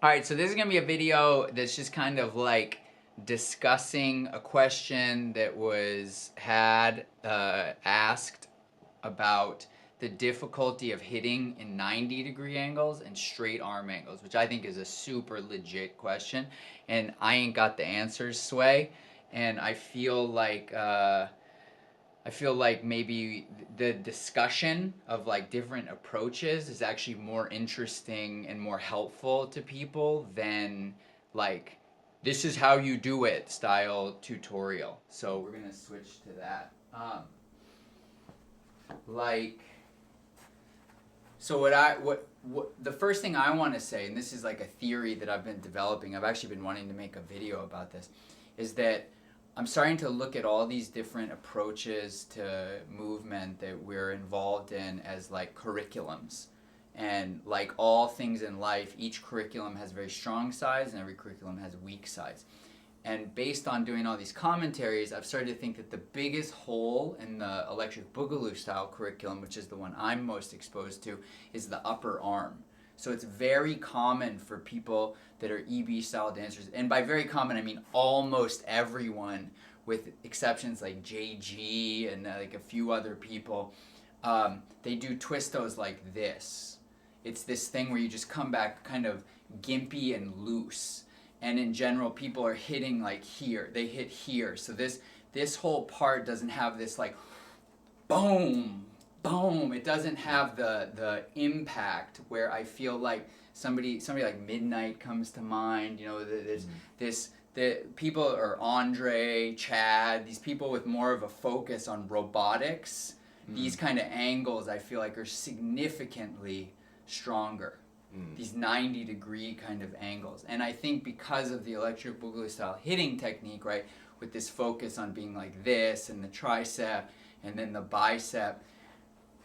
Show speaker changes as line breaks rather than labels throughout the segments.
All right, so this is going to be a video that's just kind of like discussing a question that was asked about the difficulty of hitting in 90-degree angles and straight arm angles, which I think is a super legit question. And I ain't got the answers, Sway. And I feel like maybe the discussion of like different approaches is actually more interesting and more helpful to people than like this is how you do it style tutorial. So we're gonna switch to that. Like, so what the first thing I want to say, and this is like a theory that I've been developing. I've actually been wanting to make a video about this, is that I'm starting to look at all these different approaches to movement that we're involved in as like curriculums. And like all things in life, each curriculum has very strong sides and every curriculum has weak sides. And based on doing all these commentaries, I've started to think that the biggest hole in the electric boogaloo style curriculum, which is the one I'm most exposed to, is the upper arm. So it's very common for people that are EB style dancers, and by very common I mean almost everyone, with exceptions like JG and like a few other people, they do twistos like this. It's this thing where you just come back kind of gimpy and loose. And in general, people are hitting like here. They hit here. So this whole part doesn't have this like boom, boom. It doesn't have the impact where I feel like somebody like Midnight comes to mind. You know, the people are Andre, Chad. These people with more of a focus on robotics. These kind of angles I feel like are significantly stronger. These 90-degree kind of angles. And I think because of the electric boogaloo style hitting technique, right, with this focus on being like this and the tricep and then the bicep,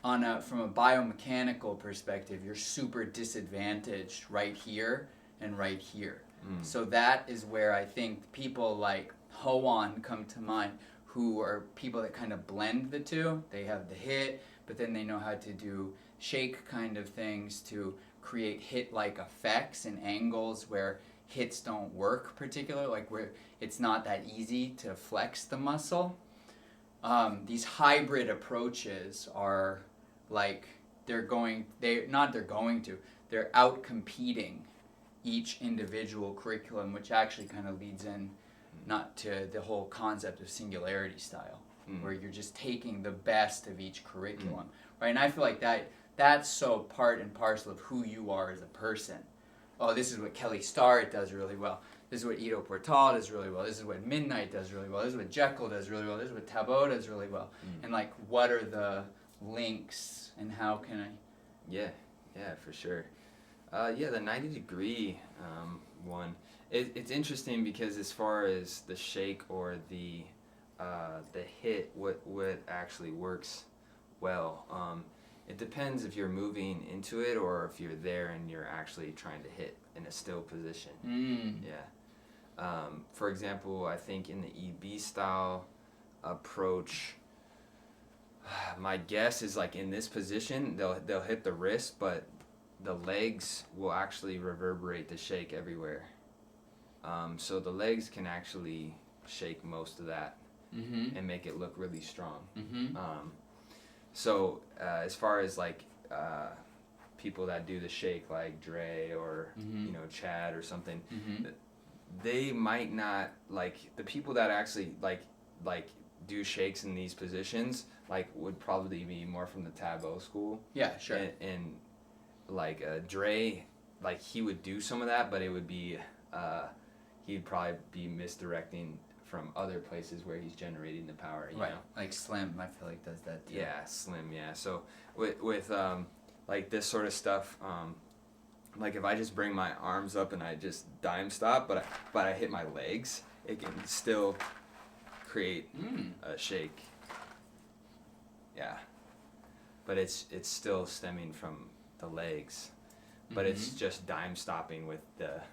from a biomechanical perspective, you're super disadvantaged right here and right here. So that is where I think people like Hoan come to mind, who are people that kind of blend the two. They have the hit, but then they know how to do shake kind of things to create hit-like effects and angles where hits don't work particularly, like where it's not that easy to flex the muscle. These hybrid approaches are like they're out competing each individual curriculum, which actually kind of leads in not to the whole concept of singularity style, where you're just taking the best of each curriculum, right? And I feel like that's so part and parcel of who you are as a person. Oh, this is what Kelly Starrett does really well. This is what Ido Portal does really well. This is what Midnight does really well. This is what Jekyll does really well. This is what Tabot does really well. And like, what are the links and how can I?
Yeah, for sure. The 90-degree one. It's interesting because as far as the shake or the hit, what actually works well. It depends if you're moving into it or if you're there and you're actually trying to hit in a still position. Yeah. For example, I think in the EB style approach, my guess is like in this position, they'll hit the wrist, but the legs will actually reverberate the shake everywhere. So the legs can actually shake most of that and make it look really strong. So as far as like people that do the shake like Dre or Chad or something, they might not like the people that actually like do shakes in these positions like would probably be more from the Tabot school.
Yeah, sure.
And like Dre, like he would do some of that, but it would be he'd probably be misdirecting from other places where he's generating the power, you know?
Like Slim, I feel like does that too.
Yeah, Slim, yeah. So with like this sort of stuff, like if I just bring my arms up and I just dime stop, but I hit my legs, it can still create a shake. Yeah. But it's still stemming from the legs. But it's just dime stopping with the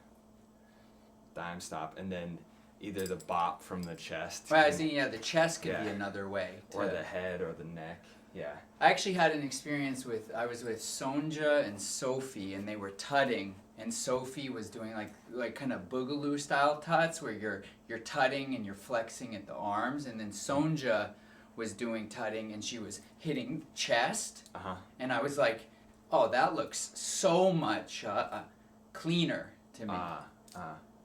dime stop and then either the bop from the chest.
Right, I was thinking, the chest could be another way.
Or the head or the neck, yeah.
I actually had an experience I was with Sonja and Sophie, and they were tutting and Sophie was doing like kind of boogaloo style tuts where you're tutting and you're flexing at the arms, and then Sonja was doing tutting and she was hitting chest, and I was like, oh, that looks so much cleaner to me.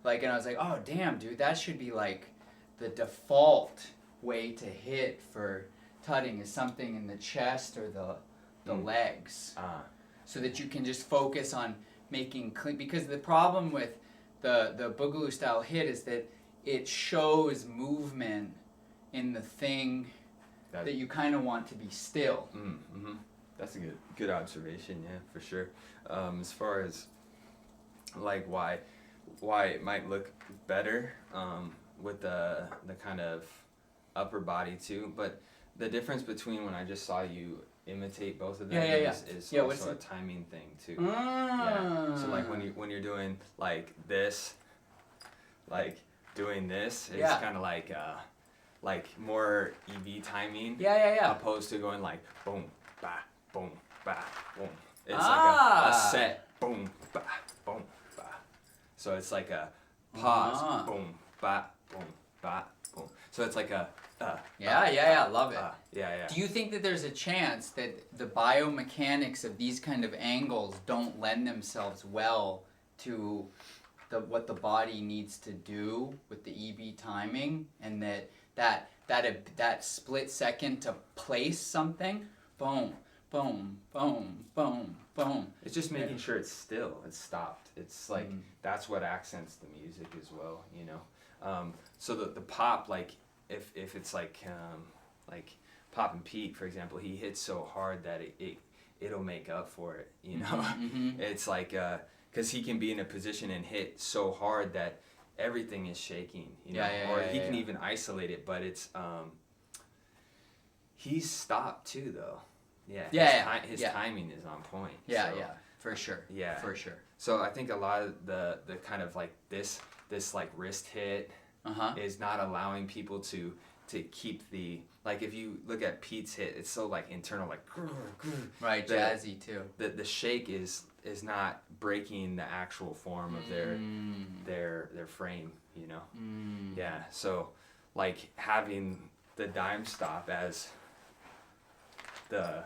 Like, and I was like, oh damn, dude, that should be like the default way to hit for tutting is something in the chest or the legs, so that you can just focus on making clean. Because the problem with the boogaloo style hit is that it shows movement in the thing that you kind of want to be still.
That's a good observation, yeah, for sure. As far as like why it might look better with the kind of upper body too, but the difference between when I just saw you imitate both of them is also a timing thing too. Yeah. So like when you're doing like this, like doing this is kind of like more EV timing. Opposed to going like boom, ba, boom, ba, boom. It's like a set, boom, ba, boom, ba. So it's like a pause, boom, ba, boom, ba, boom. So it's like a
love it.
Yeah.
Do you think that there's a chance that the biomechanics of these kind of angles don't lend themselves well to what the body needs to do with the EB timing, and that split second to place something, boom, boom, boom, boom, boom.
It's just making sure it's still, it's stopped. It's like that's what accents the music as well, you know. So the pop, like if it's like Pop and Pete, for example, he hits so hard that it'll make up for it, you know. It's like because he can be in a position and hit so hard that everything is shaking, you know. He can even isolate it, but it's he's stopped too though. His timing is on point.
For sure. For sure.
So I think a lot of the kind of like this like wrist hit is not allowing people to keep the, like if you look at Pete's hit, it's so like internal, like
right, jazzy too.
The shake is not breaking the actual form of their frame, you know. Yeah, so like having the dime stop as the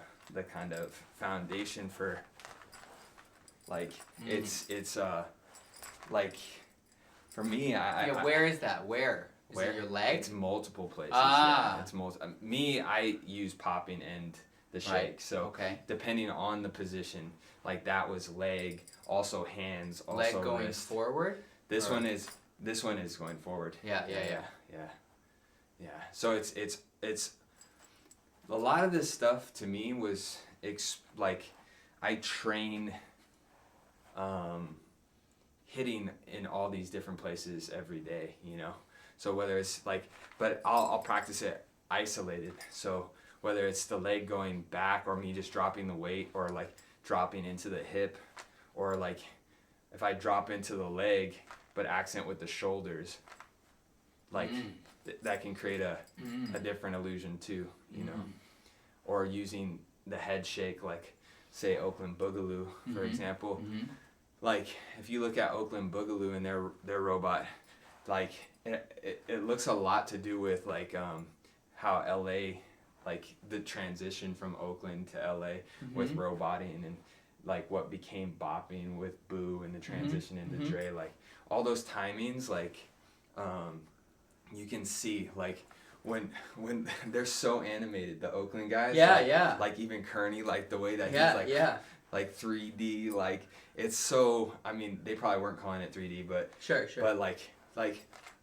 kind of foundation for like it's like for me
where is that? Where? Is it your leg?
It's multiple places. It's me, I use popping and the shake.
Right.
So depending on the position, like that was leg, also hands, also
leg going
wrist.
Forward?
This one is going forward. Yeah. So it's a lot of this stuff to me was like I train hitting in all these different places every day, you know. So whether it's like, but I'll practice it isolated. So whether it's the leg going back or me just dropping the weight or like dropping into the hip, or like if I drop into the leg but accent with the shoulders, like that can create a different illusion too, you know. Or using the head shake, like say Oakland Boogaloo, for example. Like if you look at Oakland Boogaloo and their robot, like it looks a lot to do with like how LA, like the transition from Oakland to LA with roboting, and like what became bopping with Boo and the transition into Dre, like all those timings, like you can see like when they're so animated, the Oakland guys, like even Kearney, like the way that he's like 3D, like it's so, I mean they probably weren't calling it 3D, but
sure
but like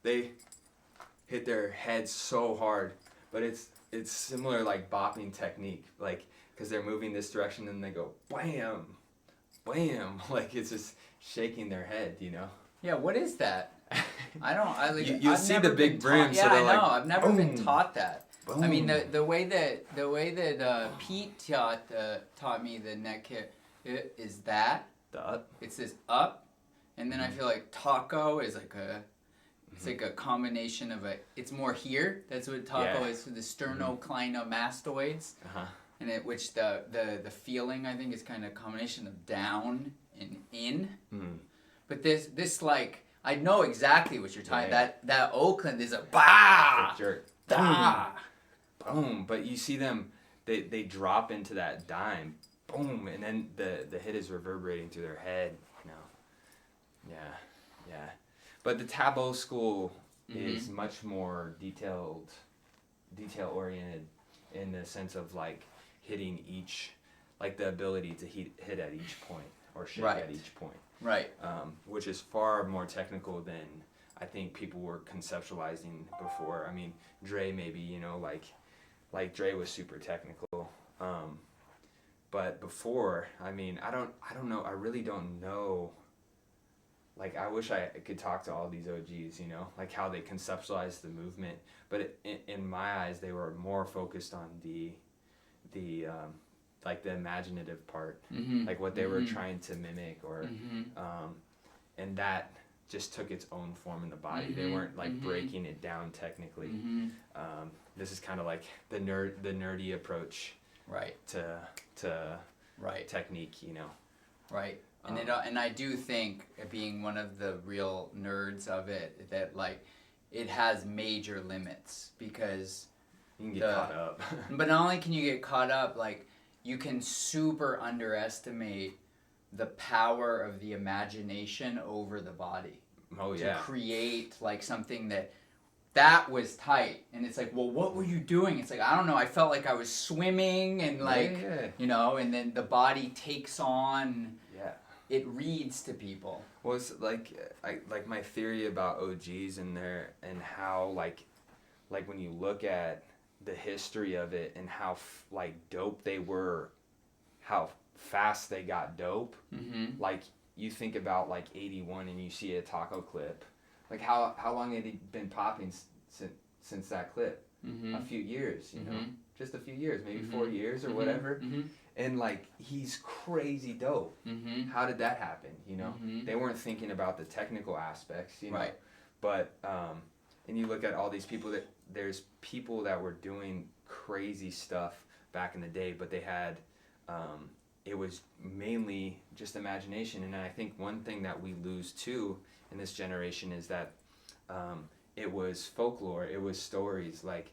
they hit their heads so hard, but it's similar like bopping technique, like because they're moving this direction and they go wham wham, like it's just shaking their head, you know.
What is that?
You'll see the big brim, so they're like,
I've never been
boom,
taught that.
boom.
I mean the way that Pete taught me the neck hit is that
the up.
It says up, and then I feel like taco is like it's like a combination of it's more here. That's what taco is, for the sternocleidomastoids, and which the feeling I think is kind of a combination of down and in. But this like, I know exactly what you're talking.
Yeah.
That Oakland is a bah,
jerk.
bah.
Boom. But you see them, they drop into that dime, boom, and then the hit is reverberating through their head. Yeah. But the Tableau school is much more detail oriented in the sense of like hitting each, like the ability to hit at each point or shake at each point.
Right.
Which is far more technical than I think people were conceptualizing before. I mean, Dre maybe, like Dre was super technical. But before, I mean, I don't know. I really don't know. Like, I wish I could talk to all these OGs, like how they conceptualized the movement. But in my eyes, they were more focused on the like the imaginative part, like what they were trying to mimic, or and that just took its own form in the body. They weren't like breaking it down technically. This is kind of like the nerdy approach,
right,
to technique,
right. And I do think, being one of the real nerds of it, that like it has major limits, because
you can get caught up.
But not only can you get caught up, like you can super underestimate the power of the imagination over the body.
Oh yeah.
To create like something that was tight, and it's like, well, what were you doing? It's like, I don't know, I felt like I was swimming, and like, and then the body takes on. It reads to people.
Well, it's like my theory about OGs and how like when you look at the history of it and how like dope they were, how fast they got dope. Like you think about like 81 and you see a Taco clip, like how long had he been popping since that clip? A few years, just a few years, maybe 4 years or whatever. And like he's crazy dope. How did that happen? They weren't thinking about the technical aspects,
Right.
But and you look at all these people there's people that were doing crazy stuff back in the day, but they had it was mainly just imagination. And I think one thing that we lose too in this generation is that it was folklore, it was stories. Like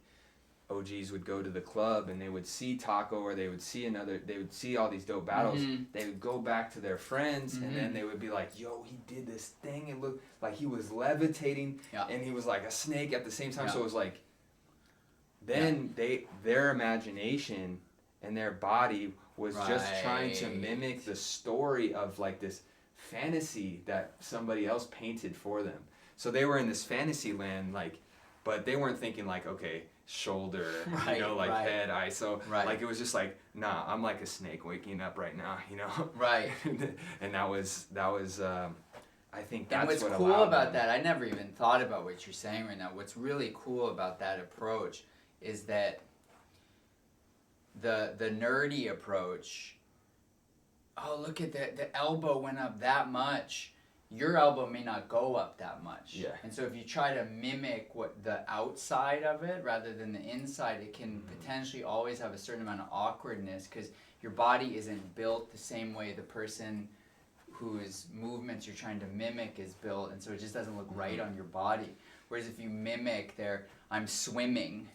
OGs would go to the club and they would see Taco, or they would see all these dope battles. They would go back to their friends and then they would be like, yo, he did this thing, it looked like he was levitating and he was like a snake at the same time. So it was like, then their imagination and their body was just trying to mimic the story of like this fantasy that somebody else painted for them. So they were in this fantasy land, like, but they weren't thinking like, okay, shoulder, head, ISO. Like it was just like, nah, I'm like a snake waking up right now,
Right.
And that was I think that's
and what's
what
cool
allowed
about
them.
that, I never even thought about what you're saying right now. What's really cool about that approach is that the nerdy approach, oh, look at the elbow went up that much. Your elbow may not go up that much.
Yeah.
And so if you try to mimic what the outside of it rather than the inside, it can potentially always have a certain amount of awkwardness, because your body isn't built the same way the person whose movements you're trying to mimic is built, and so it just doesn't look right on your body. Whereas if you mimic I'm swimming,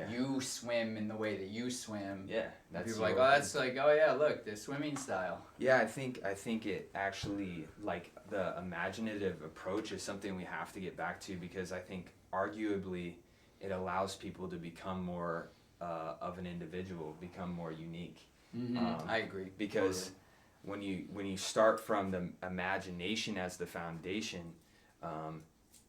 you swim in the way that you swim.
Yeah, that's
people are like, oh, that's like, oh yeah, look, the swimming style.
Yeah, I think it actually, like, the imaginative approach is something we have to get back to, because I think arguably it allows people to become more of an individual, become more unique.
I agree.
Because when you start from the imagination as the foundation,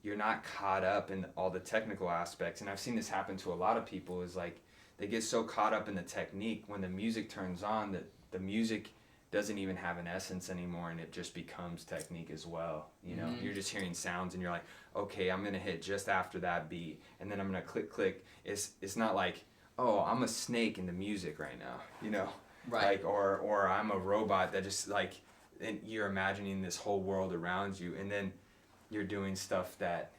you're not caught up in all the technical aspects. And I've seen this happen to a lot of people, is like they get so caught up in the technique, when the music turns on, that the music doesn't even have an essence anymore, and it just becomes technique as well. You're just hearing sounds and you're like, okay, I'm gonna hit just after that beat, and then I'm gonna click. It's not like, oh, I'm a snake in the music right now,
Right.
Like, or I'm a robot that just like, and you're imagining this whole world around you, and then you're doing stuff that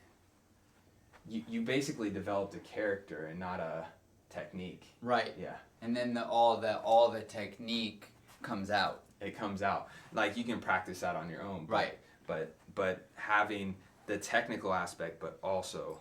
you basically developed a character and not a technique.
Right.
Yeah.
And then all the technique comes out.
It comes out. Like, you can practice that on your own.
Right.
But but having the technical aspect, but also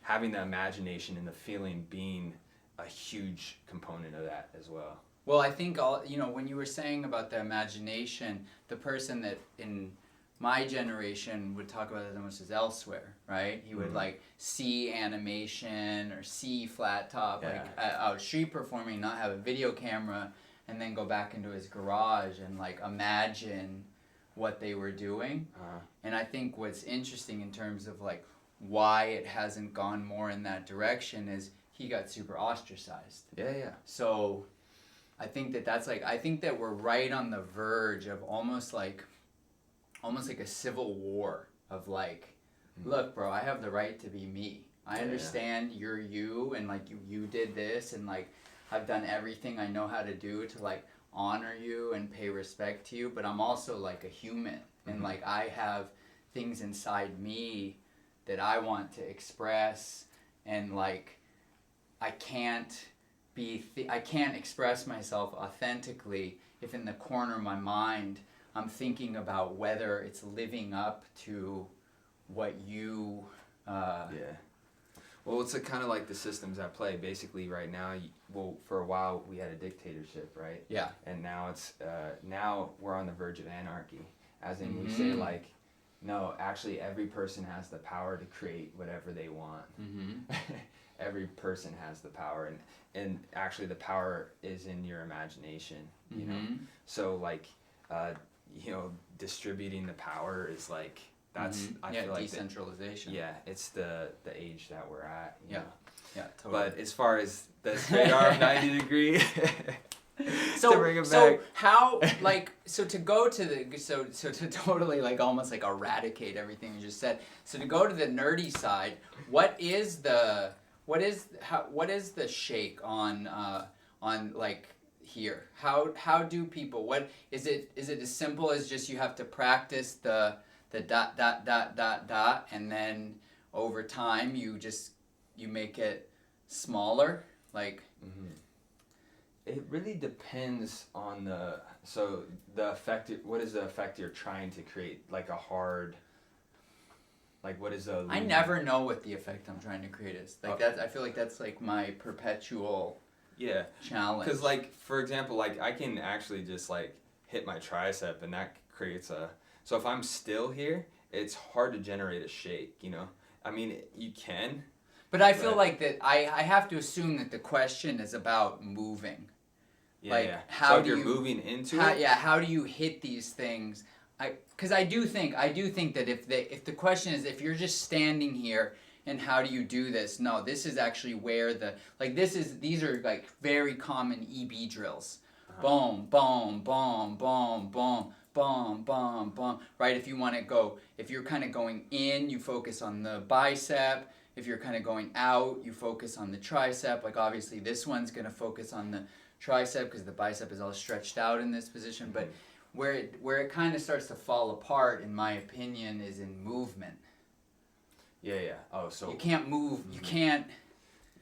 having the imagination and the feeling being a huge component of that as well.
Well, I think when you were saying about the imagination, the person that in my generation would talk about it as much as elsewhere, right? He would like see animation or see flat top, like out street performing, not have a video camera, and then go back into his garage and like imagine what they were doing. And I think what's interesting in terms of like why it hasn't gone more in that direction is he got super ostracized.
Yeah.
So I think that we're right on the verge of almost like a civil war of like, look, bro, I have the right to be me. I understand you're you, and like you did this, and like I've done everything I know how to do to like honor you and pay respect to you, but I'm also like a human, and like I have things inside me that I want to express, and like I can't express myself authentically if in the corner of my mind I'm thinking about whether it's living up to what you
Well, it's kind of like the systems at play. Basically, right now, for a while we had a dictatorship, right?
Yeah.
And now now we're on the verge of anarchy, as in we say like, no, actually every person has the power to create whatever they want. Every person has the power, and actually the power is in your imagination. You know, so like, distributing the power is like. That's I feel like
decentralization.
It's the age that we're at. You know?
Yeah, totally.
But as far as the straight arm 90 degree,
so
to bring it
so
back.
how like so to go to the so to totally like almost like eradicate everything you just said. So to go to the nerdy side, what is the shake on like here? How do people? What is it? Is it as simple as just you have to practice the dot, and then over time you make it smaller, like?
It really depends on the effect. What is the effect you're trying to create? Like a hard. Like what is a?
I never know what the effect I'm trying to create is. Like that, I feel like that's like my perpetual. Challenge.
Because like for example, like I can actually just like hit my tricep and that creates a. So if I'm still here, it's hard to generate a shake, you know? I mean, you can.
But I feel like that I have to assume that the question is about moving. How do
you're
you,
moving into it?
How do you hit these things? Because I do think that if the question is if you're just standing here and how do you do this? No, this is actually where these are like very common EB drills. Boom, boom, boom, boom, boom. Boom, boom, boom. Right? If you're kind of going in, you focus on the bicep. If you're kind of going out, you focus on the tricep. Like obviously this one's going to focus on the tricep because the bicep is all stretched out in this position. But where it kind of starts to fall apart, in my opinion, is in movement.
Oh, so
you can't move. You can't.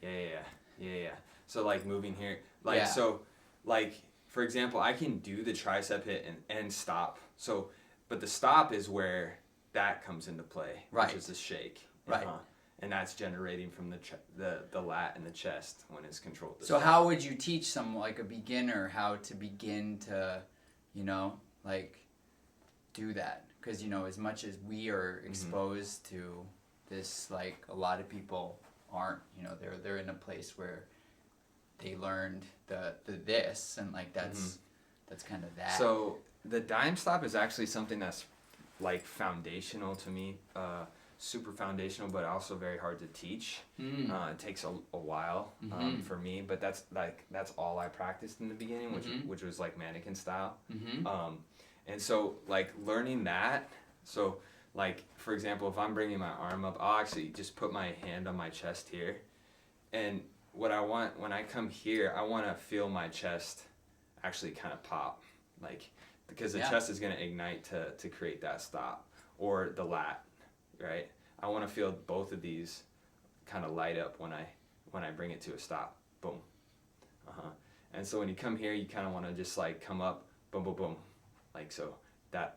Yeah. So like moving here, so like. For example, I can do the tricep hit and stop. So, but the stop is where that comes into play, which is the shake.
Right.
And that's generating from the lat and the chest when it's controlled.
So how would you teach someone like a beginner how to begin to, like do that? Because as much as we are exposed to this, like a lot of people aren't. They're in a place where they learned the this and like that's kind of that.
So the dime stop is actually something that's like foundational to me, super foundational, but also very hard to teach. It takes a while for me, but that's all I practiced in the beginning, which was like mannequin style. And so like learning that, so like for example, if I'm bringing my arm up, I'll actually just put my hand on my chest here, and what I want when I come here, I want to feel my chest actually kind of pop, like because the chest is going to ignite to create that stop, or the lat, right? I want to feel both of these kind of light up when I bring it to a stop, boom, and so when you come here, you kind of want to just like come up, boom, boom, boom, like so, that,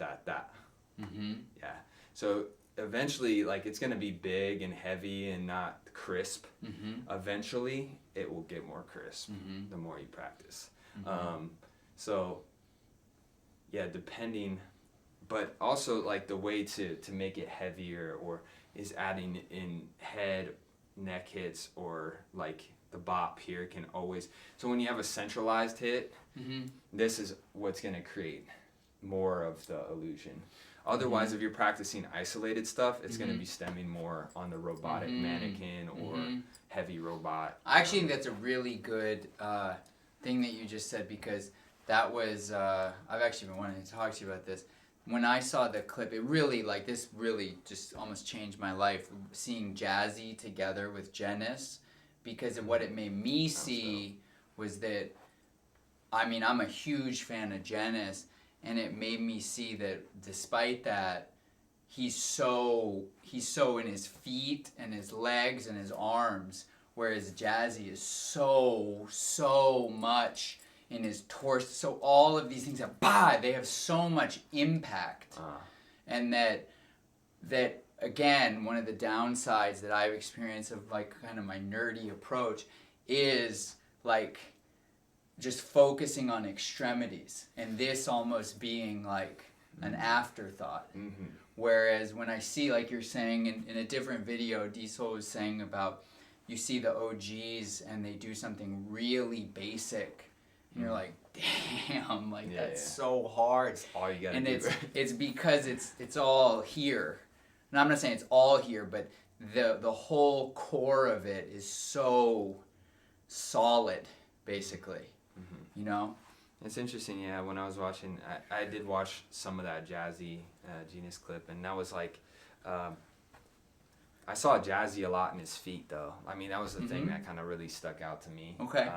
Mm-hmm.
Yeah. So eventually, like, it's gonna be big and heavy and not crisp.
Mm-hmm.
Eventually, it will get more crisp
Mm-hmm.
the more you practice.
Mm-hmm.
So yeah, depending, but also like the way to make it heavier or is adding in head, neck hits, or like the bop here can always. So when you have a centralized hit,
Mm-hmm.
this is what's gonna create more of the illusion. Otherwise, if you're practicing isolated stuff, it's going to be stemming more on the robotic mannequin or heavy robot.
I actually think that's a really good thing that you just said, because that was, I've actually been wanting to talk to you about this. When I saw the clip, it really, like, this really just almost changed my life, seeing Jazzy together with Janice, because of what it made me see was that, I mean, I'm a huge fan of Janice, and it made me see that despite that, he's so in his feet and his legs and his arms, whereas Jazzy is so much in his torso. So all of these things they have so much impact, and that again, one of the downsides that I've experienced of like kind of my nerdy approach is like just focusing on extremities, and this almost being like an afterthought.
Mm-hmm.
Whereas when I see, like you're saying in a different video, Diesel was saying about, you see the OGs and they do something really basic, and you're like, damn, like that's so hard.
That's all you gotta
and
do.
it's because it's all here. And I'm not saying it's all here, but the whole core of it is so solid, basically. You know?
It's interesting, yeah. When I was watching, I did watch some of that Jazzy Genius clip, and that was like, I saw Jazzy a lot in his feet, though. I mean, that was the thing that kind of really stuck out to me.
Okay.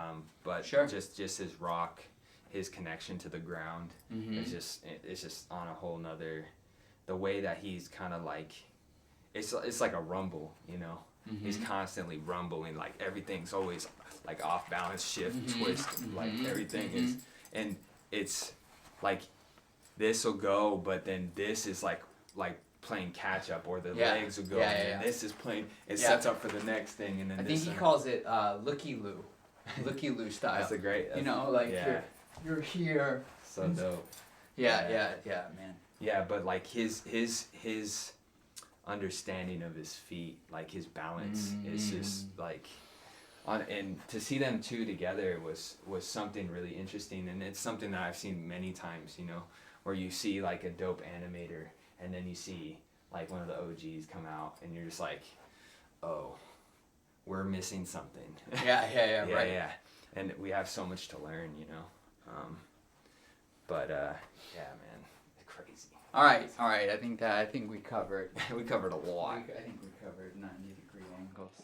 But
sure.
just his rock, his connection to the ground, it's just on a whole nother. The way that he's kind of like, it's like a rumble, you know. He's constantly rumbling, like everything's always like off balance, shift, twist, like everything is, and it's like this will go, but then this is like playing catch up, or the legs will go, and this is playing. It sets up for the next thing, and then
I think he calls it looky loo style.
That's a great.
You know, like you're here.
So dope.
Yeah, man.
Yeah, but like his understanding of his feet, like his balance is just like and to see them two together was something really interesting, and it's something that I've seen many times, you know, where you see like a dope animator and then you see like one of the OGs come out and you're just like, oh, we're missing something.
Yeah, right.
Yeah, and we have so much to learn, you know. But yeah, man, crazy.
All right. I think we covered.
We covered a lot.
I think we covered 90-degree angles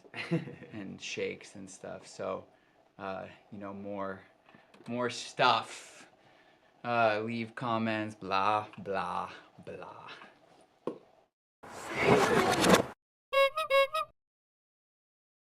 and shakes and stuff. So, you know, more stuff. Leave comments. Blah blah blah.